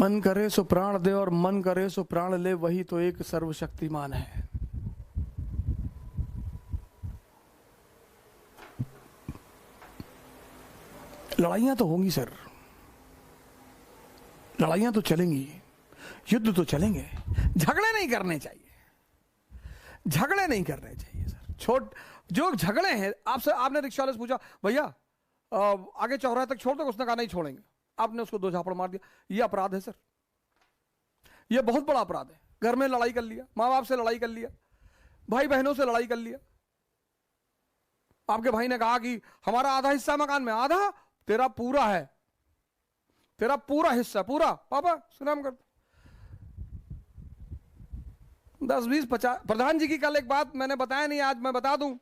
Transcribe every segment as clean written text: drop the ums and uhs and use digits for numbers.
मन करे सो प्राण दे और मन करे सो प्राण ले, वही तो एक सर्वशक्तिमान है। लड़ाइयां तो होंगी सर, लड़ाइयां तो चलेंगी, युद्ध तो चलेंगे, झगड़े नहीं करने चाहिए, झगड़े नहीं करने चाहिए सर। जो झगड़े हैं, आपने रिक्शा वाले से पूछा भैया आगे चौराहे तक छोड़ दो, उसने कहा नहीं छोड़ेंगे, आपने उसको 2 झापड़ मार दिया, ये अपराध है सर, ये बहुत बड़ा अपराध है। घर में लड़ाई कर लिया, माँ बाप से लड़ाई कर लिया, भाई बहनों से लड़ाई कर लिया, आपके भाई ने कहा कि हमारा आधा हिस्सा मकान में, आधा तेरा पूरा है, तेरा पूरा हिस्सा पूरा, पापा सुनाम कर 10, 20, 50। प्रधान जी की कल एक बात मैंने बताया नहीं, आज मैं बता दूं।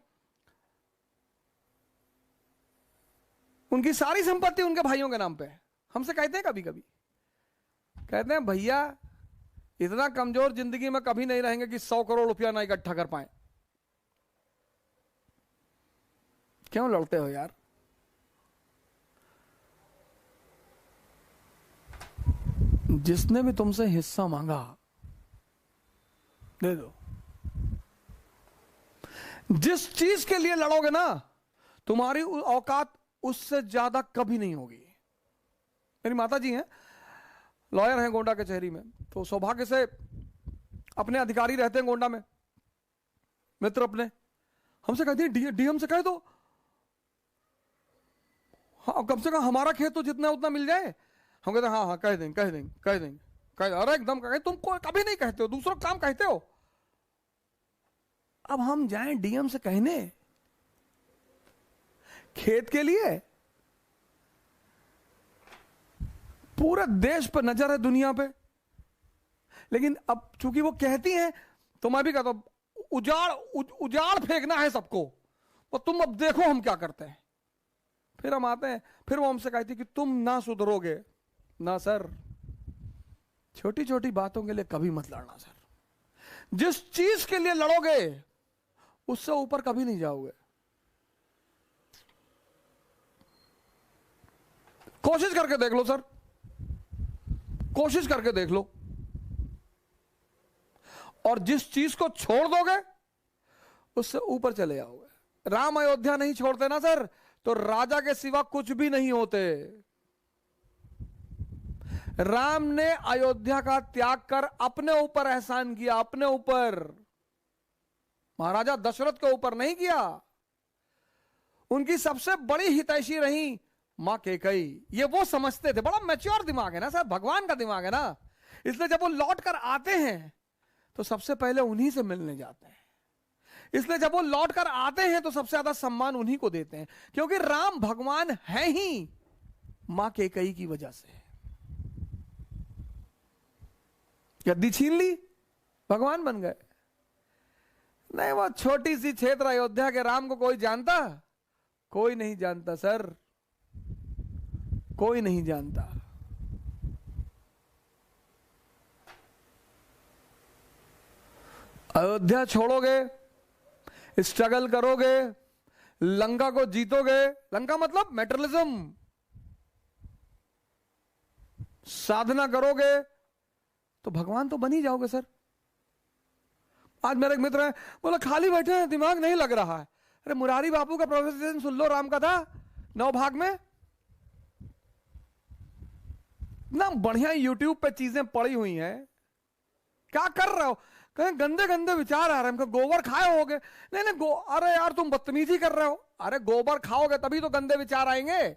उनकी सारी संपत्ति उनके भाइयों के नाम पे है। हमसे कहते हैं कभी कभी, कहते हैं भैया इतना कमजोर जिंदगी में कभी नहीं रहेंगे कि 100 करोड़ रुपया ना इकट्ठा कर पाए। क्यों लड़ते हो यार? जिसने भी तुमसे हिस्सा मांगा दे दो। जिस चीज के लिए लड़ोगे ना, तुम्हारी औकात उससे ज्यादा कभी नहीं होगी। मेरी माता जी हैं, लॉयर हैं गोंडा कचहरी में, तो सौभाग्य से अपने अधिकारी रहते हैं गोंडा में, मित्र अपने, हमसे कहती है डीएम से कह दो, हाँ कम से कम हमारा खेत तो जितना उतना मिल जाए। हम कहते हैं हाँ हाँ कह देंगे कह देंगे कह देंगे कह, अरे एकदम कह, तुम कोई कभी नहीं कहते हो, दूसरों का काम कहते हो। अब हम जाएं डीएम से कहने खेत के लिए, पूरे देश पर नजर है, दुनिया पे, लेकिन अब चूंकि वो कहती हैं तो मैं भी कहता हूं उजाड़ फेंकना है सबको, तो तुम अब देखो हम क्या करते हैं। फिर हम आते हैं, फिर वो हमसे कहती कि तुम ना सुधरोगे ना सर। छोटी छोटी बातों के लिए कभी मत लड़ना सर। जिस चीज के लिए लड़ोगे उससे ऊपर कभी नहीं जाओगे। कोशिश करके देख लो सर, कोशिश करके देख लो। और जिस चीज को छोड़ दोगे उससे ऊपर चले जाओगे। राम अयोध्या नहीं छोड़ते ना सर, तो राजा के सिवा कुछ भी नहीं होते। राम ने अयोध्या का त्याग कर अपने ऊपर एहसान किया, अपने ऊपर, महाराजा दशरथ के ऊपर नहीं किया। उनकी सबसे बड़ी हितैषी रही मां कैकेयी। ये वो समझते थे, बड़ा मैच्योर दिमाग है ना सर, भगवान का दिमाग है ना, इसलिए जब वो लौट कर आते हैं तो सबसे पहले उन्हीं से मिलने जाते हैं। इसलिए जब वो लौट कर आते हैं तो सबसे ज्यादा सम्मान उन्हीं को देते हैं, क्योंकि राम भगवान है ही मां कैकेयी की वजह से। गद्दी छीन ली, भगवान बन गए। नहीं, वो छोटी सी क्षेत्र अयोध्या के राम को कोई जानता? कोई नहीं जानता सर, कोई नहीं जानता। अयोध्या छोड़ोगे, स्ट्रगल करोगे, लंका को जीतोगे, लंका मतलब मेटेरियलिज्म, साधना करोगे तो भगवान तो बन ही जाओगे सर। आज मेरे एक मित्र है, बोला खाली बैठे हैं, दिमाग नहीं लग रहा है। अरे मुरारी बापू का प्रोफेसर सुन लो, राम कथा 9 भाग में, ना बढ़िया यूट्यूब पे चीजें पड़ी हुई हैं। क्या कर रहे हो? कहें गंदे गंदे विचार आ रहे हैं, गोबर खाए होगे। नहीं नहीं अरे यार तुम बदतमीजी कर रहे हो। अरे गोबर खाओगे तभी तो गंदे विचार आएंगे।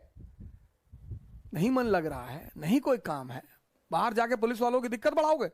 नहीं मन लग रहा है, नहीं कोई काम है, बाहर जाके पुलिस वालों की दिक्कत बढ़ाओगे।